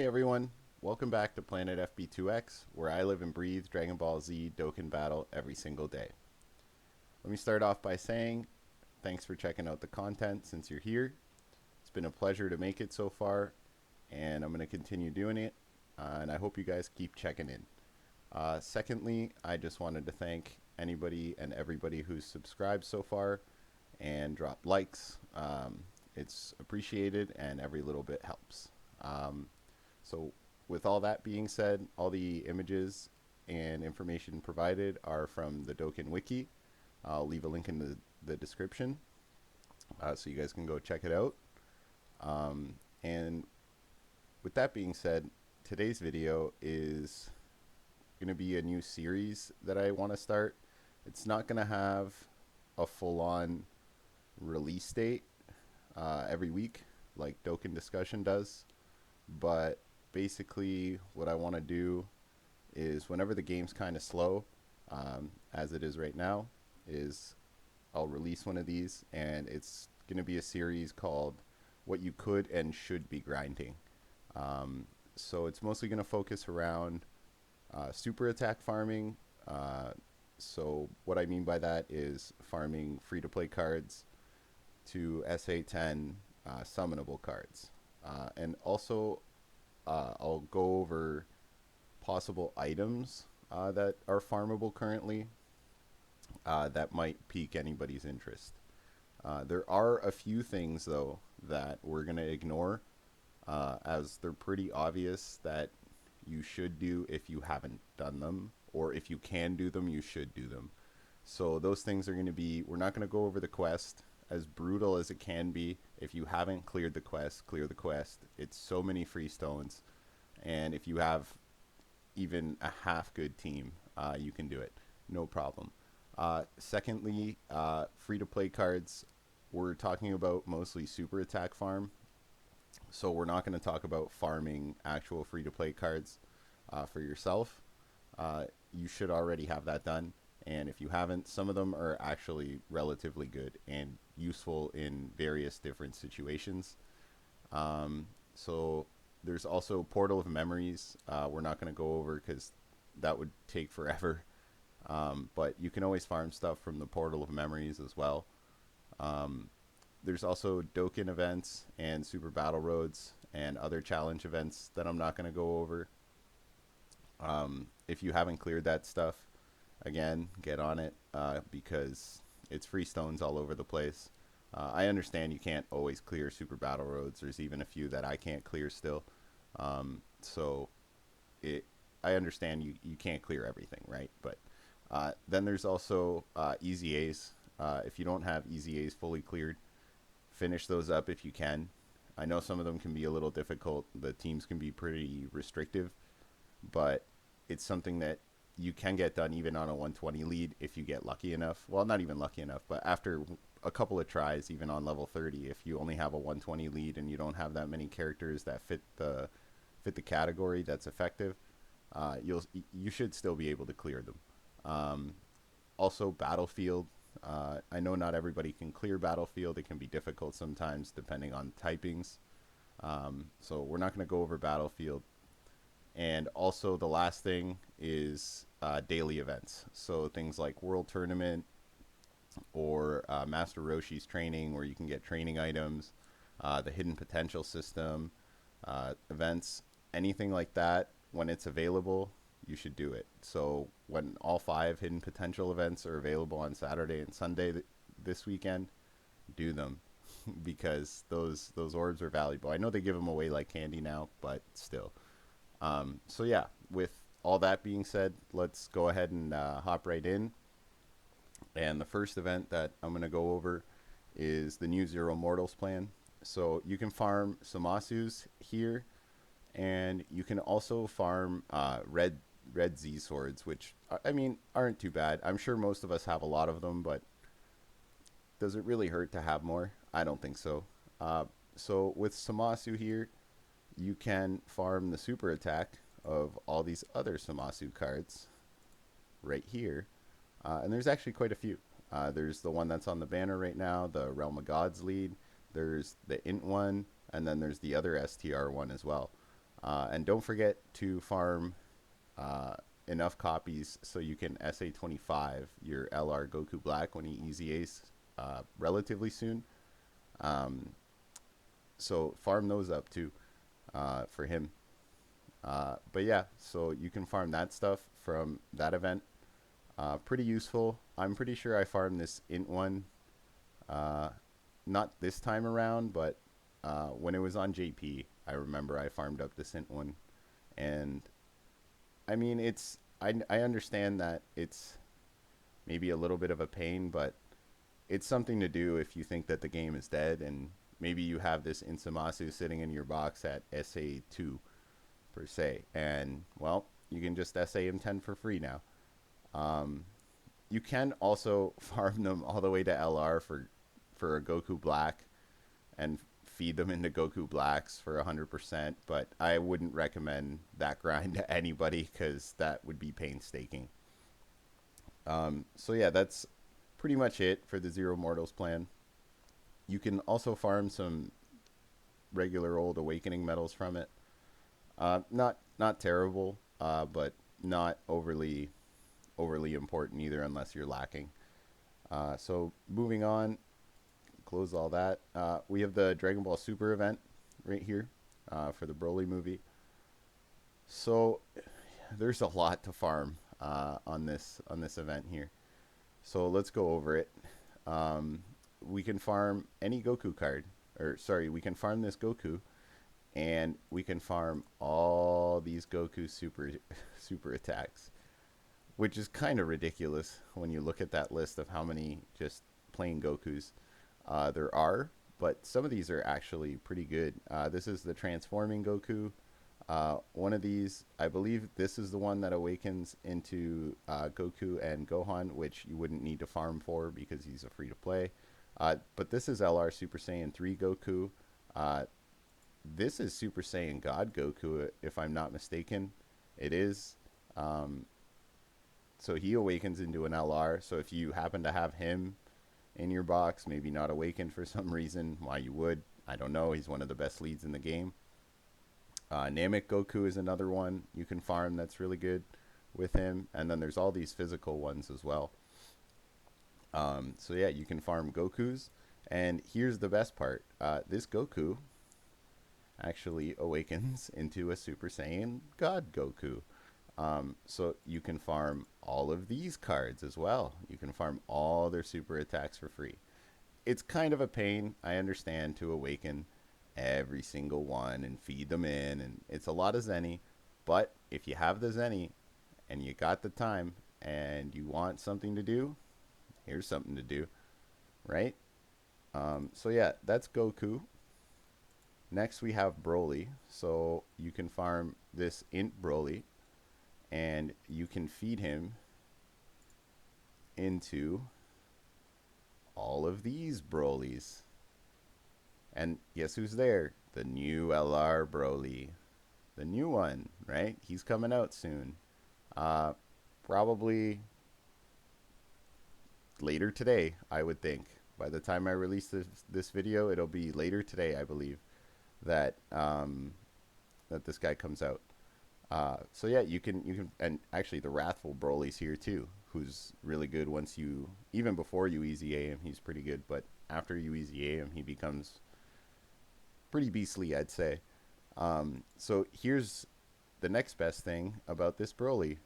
Hey everyone, welcome back to Planet FB2X, where I live and breathe Dragon Ball Z Dokkan Battle every single day. Let me start off by saying thanks for checking out the content since you're here. It's been a pleasure to make it so far, and I'm going to continue doing it, and I hope you guys keep checking in. Secondly, I just wanted to thank anybody and everybody who's subscribed so far and dropped likes. It's appreciated, and every little bit helps. So, with all that being said, all the images and information provided are from the Dokkan Wiki. I'll leave a link in the description so you guys can go check it out. And with that being said, today's video is going to be a new series that I want to start. It's not going to have a full-on release date every week like Dokkan Discussion does, but basically what I want to do is whenever the game's kind of slow, as it is right now, is I'll release one of these, and it's going to be a series called What You Could and Should Be Grinding. So it's mostly going to focus around super attack farming. So what I mean by that is farming free-to-play cards to SA10 summonable cards. And also I'll go over possible items that are farmable currently that might pique anybody's interest. There are a few things, though, that we're going to ignore, as they're pretty obvious that you should do if you haven't done them, or if you can do them, you should do them. So those things are going to be, we're not going to go over the quest. As brutal as it can be, if you haven't cleared the quest, clear the quest. It's so many free stones, and if you have even a half good team, you can do it, no problem. Secondly, free-to-play cards. We're talking about mostly super attack farm, so we're not going to talk about farming actual free-to-play cards for yourself. You should already have that done. And if you haven't, some of them are actually relatively good and useful in various different situations. So there's also Portal of Memories. We're not going to go over because that would take forever. But you can always farm stuff from the Portal of Memories as well. There's also Dokkan events and Super Battle Roads and other challenge events that I'm not going to go over. If you haven't cleared that stuff, again, get on it because it's free stones all over the place. I understand you can't always clear Super Battle Roads. There's even a few that I can't clear still. So I understand you can't clear everything, right? But then there's also Easy A's. If you don't have Easy A's fully cleared, finish those up if you can. I know some of them can be a little difficult. The teams can be pretty restrictive, but it's something that you can get done even on a 120 lead if you get lucky enough. Well, not even lucky enough, but after a couple of tries, even on level 30, if you only have a 120 lead and you don't have that many characters that fit the category that's effective, you should still be able to clear them. Also, Battlefield. I know not everybody can clear Battlefield. It can be difficult sometimes depending on typings. So we're not going to go over Battlefield. And also the last thing is daily events. So things like World Tournament or Master Roshi's training, where you can get training items, the Hidden Potential system, events, anything like that. When it's available, you should do it. So when all 5 Hidden Potential events are available on Saturday and Sunday this weekend, do them because those orbs are valuable. I know they give them away like candy now, but still. So yeah, with all that being said, let's go ahead and hop right in. And the first event that I'm going to go over is the new Zero Mortals plan. So you can farm Samasus here, and you can also farm red Z swords, which I mean aren't too bad. I'm sure most of us have a lot of them, but does it really hurt to have more? I don't think so. So with Samasu here, you can farm the super attack of all these other Samasu cards right here. And there's actually quite a few. There's the one that's on the banner right now, the Realm of Gods lead. There's the Int one, and then there's the other STR one as well. And don't forget to farm uh, enough copies so you can SA 25 your LR Goku Black when he easy ace relatively soon. Um, so farm those up too for him. But yeah, so you can farm that stuff from that event. Pretty useful. I'm pretty sure I farmed this int one, uh, not this time around, but when it was on JP, I remember I farmed up this int one, and I mean I understand that it's maybe a little bit of a pain, but it's something to do if you think that the game is dead and maybe you have this Insamasu sitting in your box at SA2 per se, and well, you can just SA him 10 for free now. Um, you can also farm them all the way to LR for a Goku Black and feed them into Goku Blacks for 100%, but I wouldn't recommend that grind to anybody because that would be painstaking. So yeah, that's pretty much it for the Zero Mortals plan. You can also farm some regular old Awakening medals from it. Not terrible, but not overly important either unless you're lacking. So moving on, close all that. We have the Dragon Ball Super event right here for the Broly movie. So there's a lot to farm on this event here. So let's go over it. Um, we can farm any Goku card, or sorry, we can farm this Goku, and we can farm all these Goku super attacks, which is kind of ridiculous when you look at that list of how many just plain Gokus there are. But some of these are actually pretty good. This is the transforming Goku. One of these, I believe this is the one that awakens into Goku and Gohan, which you wouldn't need to farm for because he's a free to play. But this is LR Super Saiyan 3 Goku. Uh, this is Super Saiyan God Goku, if I'm not mistaken. It is. Um, so he awakens into an LR. So if you happen to have him in your box, maybe not awakened for some reason, why you would, I don't know. He's one of the best leads in the game. Namek Goku is another one you can farm that's really good with him. And then there's all these physical ones as well. So yeah, you can farm Gokus. And here's the best part. This Goku actually awakens into a Super Saiyan God Goku. So you can farm all of these cards as well. You can farm all their super attacks for free. It's kind of a pain, I understand, to awaken every single one and feed them in, and it's a lot of Zenny. But if you have the Zenny and you got the time and you want something to do, here's something to do, right? So yeah, that's Goku. Next we have Broly. So you can farm this Int Broly and you can feed him into all of these Brolys. And guess who's there? The new LR Broly. The new one, right? He's coming out soon. Uh, Probably later today, I would think. By the time I release this video, it'll be later today, I believe, that that this guy comes out. So yeah, you can, and actually the Wrathful Broly's here too, who's really good once you, even before you easy A him, he's pretty good, but after you easy A him, he becomes pretty beastly, I'd say. So here's the next best thing about this Broly.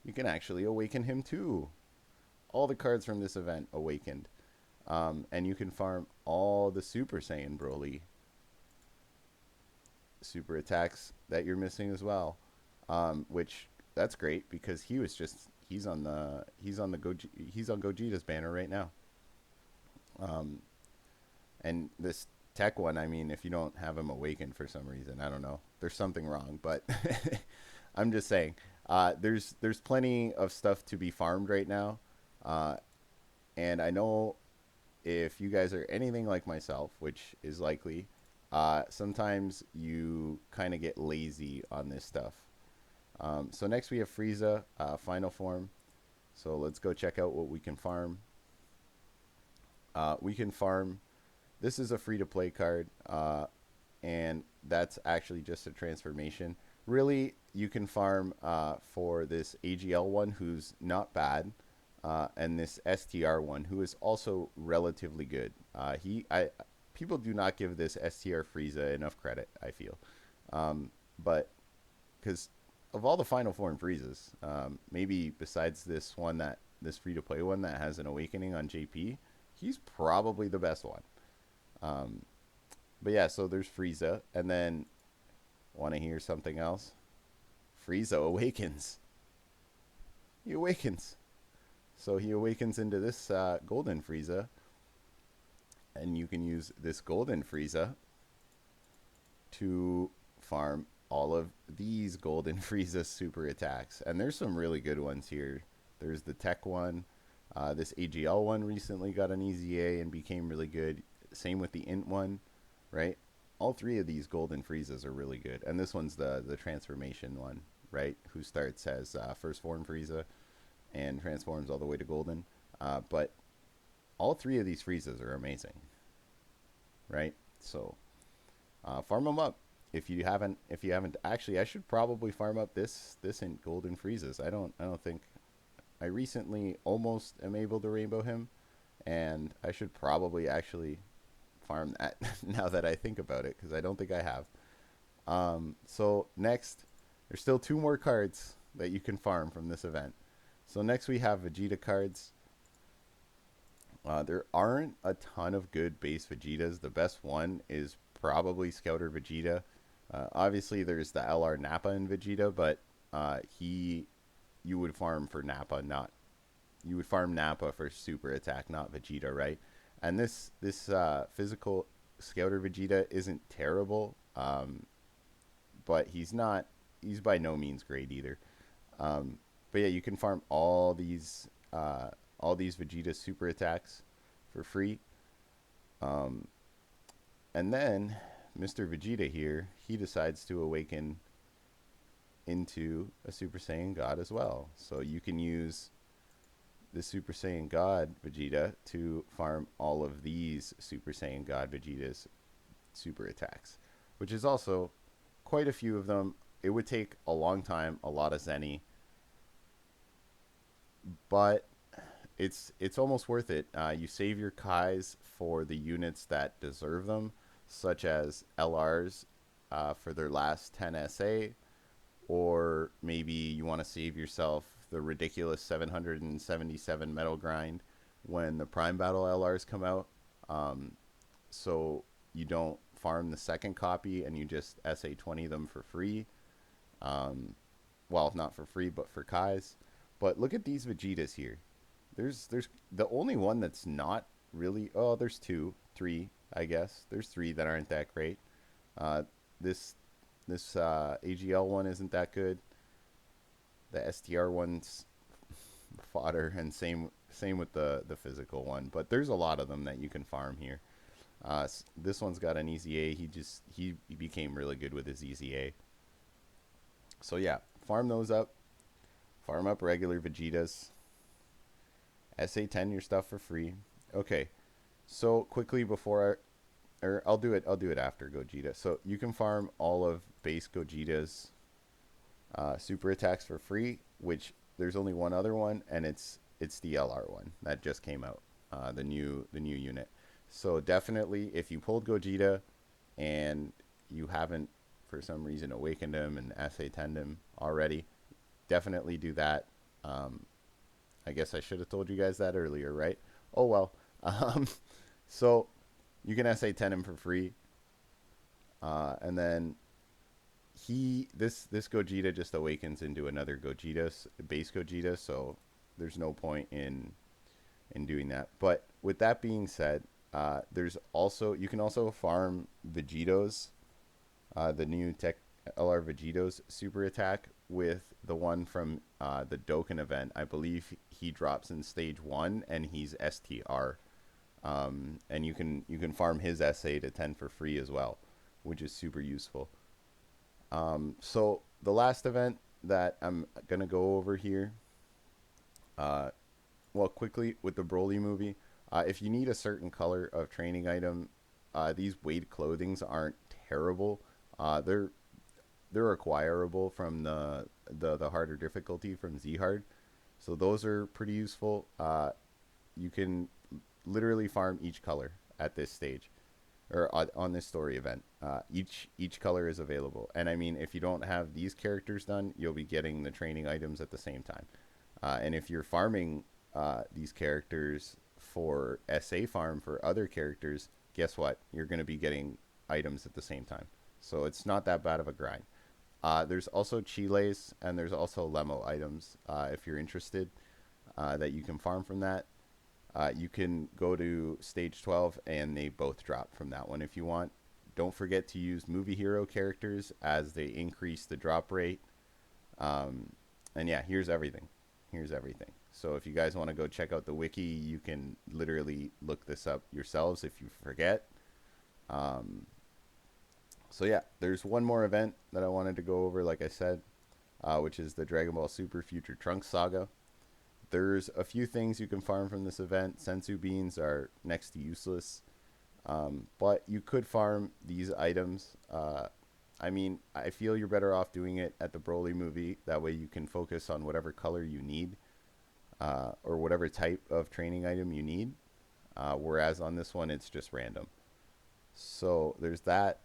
You can actually awaken him too. All the cards from this event awakened. And you can farm all the Super Saiyan Broly super attacks that you're missing as well. Which that's great because he's on Gogeta's banner right now. Um, and this tech one, I mean, if you don't have him awakened for some reason, I don't know, there's something wrong. But I'm just saying, there's plenty of stuff to be farmed right now, uh, and I know if you guys are anything like myself, which is likely, sometimes you kind of get lazy on this stuff. So next we have Frieza, final form. So let's go check out what we can farm. We can farm. This is a free to play card. and that's actually just a transformation. Really, you can farm for this AGL one, who's not bad, and this STR one, who is also relatively good. People do not give this STR Frieza enough credit, I feel, but because of all the Final Form Friezas, maybe besides this free to play one that has an awakening on JP, he's probably the best one. Um, but yeah, so there's Frieza, and then want to hear something else? Frieza awakens. He awakens. So he awakens into this golden Frieza, and you can use this golden Frieza to farm all of these golden Frieza super attacks. And there's some really good ones here. There's the tech one. This AGL one recently got an easy A and became really good. Same with the int one, right? All three of these golden Friezas are really good. And this one's the transformation one, right? Who starts as first form Frieza and transforms all the way to golden. But all three of these Friezas are amazing, right? So farm them up. If you haven't actually, I should probably farm up this in golden Friezas. I don't think I recently almost am able to rainbow him, and I should probably actually farm that now that I think about it, because I don't think I have. So next, there's still two more cards that you can farm from this event. So next we have Vegeta cards. There aren't a ton of good base Vegetas. The best one is probably Scouter Vegeta. Obviously, there's the LR Nappa in Vegeta, but he you would farm for Nappa, not you would farm Nappa for super attack, not Vegeta, right? And this physical Scouter Vegeta isn't terrible, but he's by no means great either. But yeah, you can farm all these Vegeta super attacks for free. Um, and then Mr. Vegeta here, he decides to awaken into a Super Saiyan God as well. So you can use the Super Saiyan God Vegeta to farm all of these Super Saiyan God Vegeta's super attacks, which is also quite a few of them. It would take a long time, a lot of Zenny, but it's almost worth it. You save your Kais for the units that deserve them, such as LRs for their last 10 SA, or maybe you want to save yourself the ridiculous 777 metal grind when the Prime Battle LRs come out. So you don't farm the second copy and you just SA 20 them for free. Well, not for free, but for Kais. But look at these Vegetas here. There's the only one that's not really. Oh, there's two, three, I guess. There's three that aren't that great. Uh, this this AGL one isn't that good. The STR one's fodder, and same with the physical one. But there's a lot of them that you can farm here. This one's got an easy A. He became really good with his easy A. So yeah, farm those up. Farm up regular Vegetas. SA10 your stuff for free. Okay, so quickly before or I'll do it after Gogeta. So you can farm all of base Gogeta's super attacks for free, which there's only one other one, and it's the LR one that just came out, the new unit. So definitely, if you pulled Gogeta and you haven't for some reason awakened him and SA10'd him already, definitely do that. I guess I should have told you guys that earlier, right? Oh well. Um, so you can SA10 him for free, and then this Gogeta just awakens into another Gogeta, base Gogeta. So there's no point in doing that. But with that being said, you can also farm Vegetos, the new Tech LR Vegetos super attack with the one from the Dokkan event. I believe he drops in stage 1 and he's STR. And you can farm his SA to 10 for free as well, which is super useful. So the last event that I'm gonna go over here, well, quickly with the Broly movie, if you need a certain color of training item, these weight clothings aren't terrible. They're acquirable from the harder difficulty from Z hard, so those are pretty useful. You can literally farm each color at this stage or on this story event. Each color is available, and I mean, if you don't have these characters done, you'll be getting the training items at the same time. And if you're farming these characters for SA farm for other characters, guess what? You're going to be getting items at the same time. So it's not that bad of a grind. There's also Chiles and there's also Lemo items if you're interested that you can farm from that. You can go to stage 12 and they both drop from that one if you want. Don't forget to use movie hero characters as they increase the drop rate. And yeah, here's everything. Here's everything. So if you guys want to go check out the wiki, you can literally look this up yourselves if you forget. So yeah, there's one more event that I wanted to go over, like I said, which is the Dragon Ball Super Future Trunks Saga. There's a few things you can farm from this event. Sensu beans are next to useless, but you could farm these items. I mean, I feel you're better off doing it at the Broly movie. That way you can focus on whatever color you need or whatever type of training item you need. Whereas on this one, it's just random. So there's that.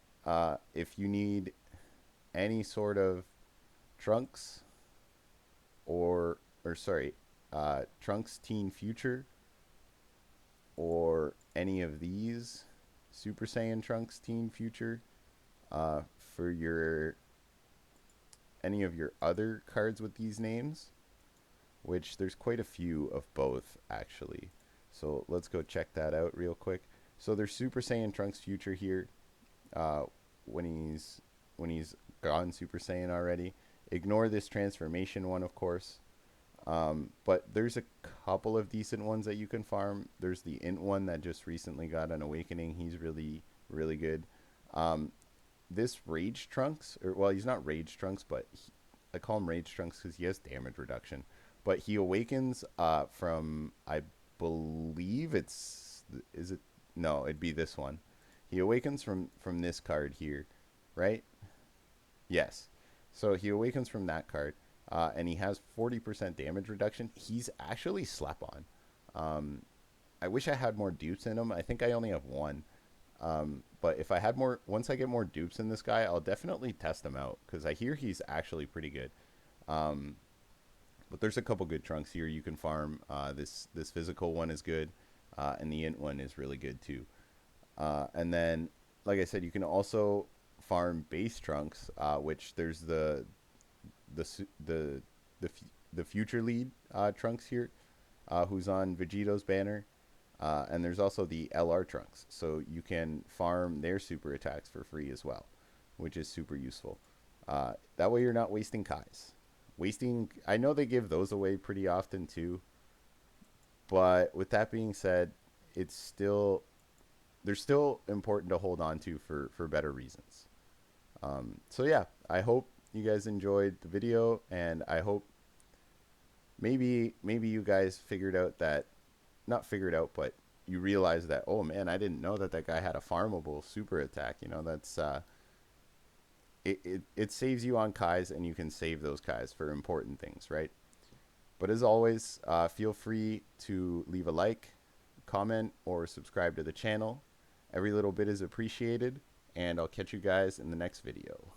If you need any sort of Trunks Trunks Teen Future or any of these Super Saiyan Trunks Teen Future for any of your other cards with these names, which there's quite a few of both actually. So let's go check that out real quick. So there's Super Saiyan Trunks Future here when he's gone Super Saiyan already. Ignore this transformation one, of course. But there's a couple of decent ones that you can farm. There's the Int one that just recently got an awakening. He's really, really good. This Rage Trunks, well, he's not Rage Trunks, but I call him Rage Trunks because he has damage reduction. But he awakens from, I believe no, it'd be this one. He awakens from this card here, right? Yes. So he awakens from that card. And he has 40% damage reduction. He's actually slap on. I wish I had more dupes in him. I think I only have one. But if I had more, once I get more dupes in this guy, I'll definitely test him out because I hear he's actually pretty good. But there's a couple good Trunks here you can farm. This physical one is good, and the Int one is really good too. And then, like I said, you can also farm base Trunks, which there's the future lead Trunks here, who's on Vegeto's banner, and there's also the LR Trunks, so you can farm their super attacks for free as well, which is super useful. That way you're not wasting Kais. I know they give those away pretty often too, but with that being said, they're still important to hold on to for better reasons. So yeah, I hope you guys enjoyed the video, and I hope maybe you guys figured out that, not figured out, but you realize that, oh man, I didn't know that guy had a farmable super attack. You know, that's it saves you on Kais, and you can save those Kais for important things, right? But as always, feel free to leave a like, comment, or subscribe to the channel. Every little bit is appreciated, and I'll catch you guys in the next video.